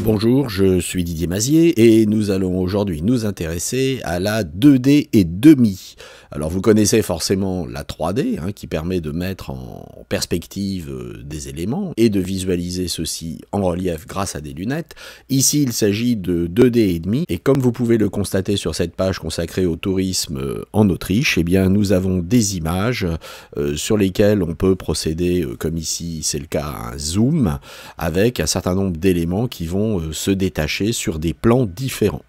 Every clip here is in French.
Bonjour, je suis Didier Mazier et nous allons aujourd'hui nous intéresser à la 2D et demi. Alors vous connaissez forcément la 3D qui permet de mettre en perspective des éléments et de visualiser ceux-ci en relief grâce à des lunettes. Ici il s'agit de 2D et demi et comme vous pouvez le constater sur cette page consacrée au tourisme en Autriche, eh bien nous avons des images sur lesquelles on peut procéder comme ici c'est le cas à un zoom avec un certain nombre d'éléments qui vont se détacher sur des plans différents.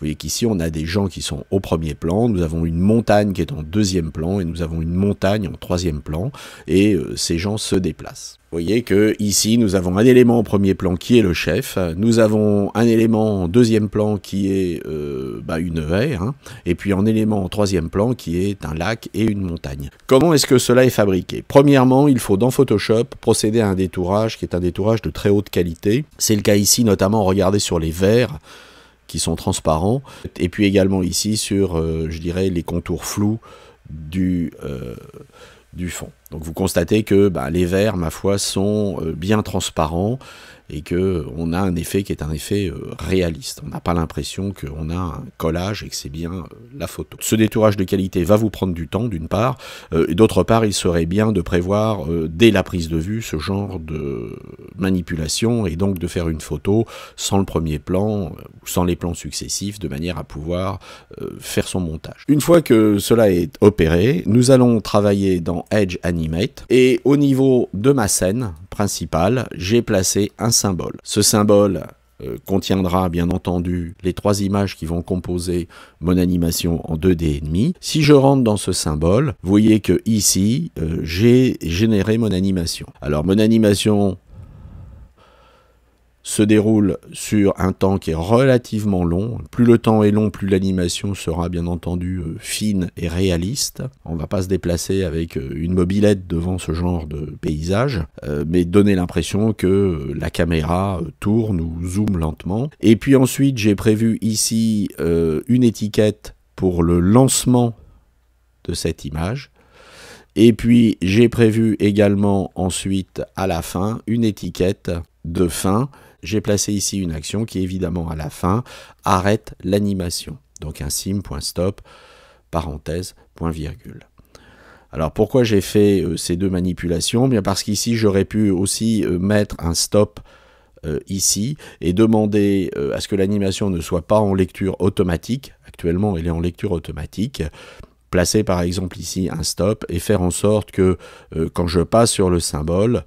Vous voyez qu'ici on a des gens qui sont au premier plan, nous avons une montagne qui est en deuxième plan et nous avons une montagne en troisième plan et ces gens se déplacent. Vous voyez que ici nous avons un élément au premier plan qui est le chef, nous avons un élément en deuxième plan qui est une haie, et puis un élément en troisième plan qui est un lac et une montagne. Comment est-ce que cela est fabriqué? Premièrement, il faut dans Photoshop procéder à un détourage qui est un détourage de très haute qualité. C'est le cas ici notamment, regardez sur les verts qui sont transparents, et puis également ici sur, je dirais, les contours flous du fond. Donc vous constatez que les verts, ma foi, sont bien transparents et qu'on a un effet qui est un effet réaliste. On n'a pas l'impression qu'on a un collage et que c'est bien la photo. Ce détourage de qualité va vous prendre du temps, d'une part, et d'autre part, il serait bien de prévoir dès la prise de vue ce genre de manipulation et donc de faire une photo sans le premier plan ou sans les plans successifs de manière à pouvoir faire son montage. Une fois que cela est opéré, nous allons travailler dans Edge Animate et au niveau de ma scène principale, j'ai placé un symbole. Ce symbole contiendra bien entendu les trois images qui vont composer mon animation en 2D et demi. Si je rentre dans ce symbole, vous voyez que ici, j'ai généré mon animation. Alors mon animation se déroule sur un temps qui est relativement long. Plus le temps est long, plus l'animation sera bien entendu fine et réaliste. On ne va pas se déplacer avec une mobilette devant ce genre de paysage, mais donner l'impression que la caméra tourne ou zoome lentement. Et puis ensuite, j'ai prévu ici une étiquette pour le lancement de cette image. Et puis, j'ai prévu également ensuite, à la fin, une étiquette de fin. J'ai placé ici une action qui, évidemment, à la fin, arrête l'animation. Donc un sim.stop, parenthèse, point virgule. Alors pourquoi j'ai fait ces deux manipulations? Bien parce qu'ici, j'aurais pu aussi mettre un stop ici et demander à ce que l'animation ne soit pas en lecture automatique. Actuellement, elle est en lecture automatique. Placer par exemple ici un stop et faire en sorte que quand je passe sur le symbole,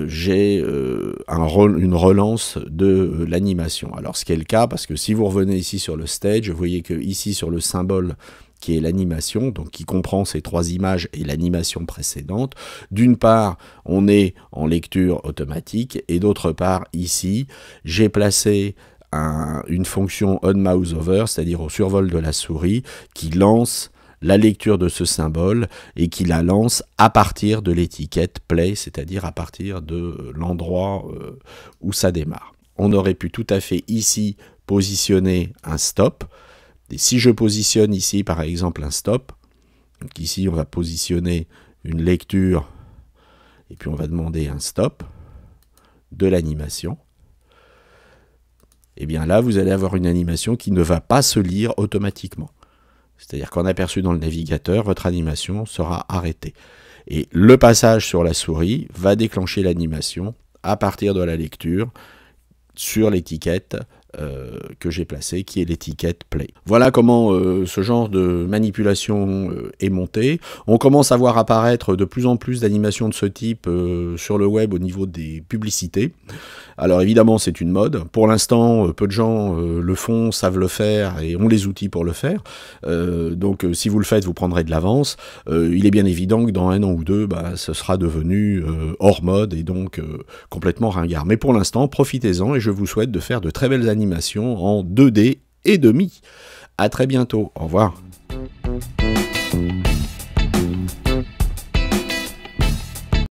j'ai une relance de l'animation. Alors ce qui est le cas, parce que si vous revenez ici sur le stage, vous voyez que ici sur le symbole qui est l'animation, donc qui comprend ces trois images et l'animation précédente, d'une part on est en lecture automatique et d'autre part ici j'ai placé une fonction onMouseOver, c'est-à-dire au survol de la souris, qui lance la lecture de ce symbole et qui la lance à partir de l'étiquette play, c'est-à-dire à partir de l'endroit où ça démarre. On aurait pu tout à fait ici positionner un stop. Et si je positionne ici par exemple un stop, donc ici on va positionner une lecture et puis on va demander un stop de l'animation. Et bien là vous allez avoir une animation qui ne va pas se lire automatiquement. C'est-à-dire qu'en aperçu dans le navigateur, votre animation sera arrêtée. Et le passage sur la souris va déclencher l'animation à partir de la lecture sur l'étiquette que j'ai placée, qui est l'étiquette Play. Voilà comment ce genre de manipulation est monté. On commence à voir apparaître de plus en plus d'animations de ce type sur le web au niveau des publicités. Alors évidemment c'est une mode, pour l'instant peu de gens le font, savent le faire et ont les outils pour le faire, donc si vous le faites vous prendrez de l'avance. Il est bien évident que dans un an ou deux ce sera devenu hors mode et donc complètement ringard. Mais pour l'instant profitez-en et je vous souhaite de faire de très belles animations en 2D et demi. À très bientôt, au revoir.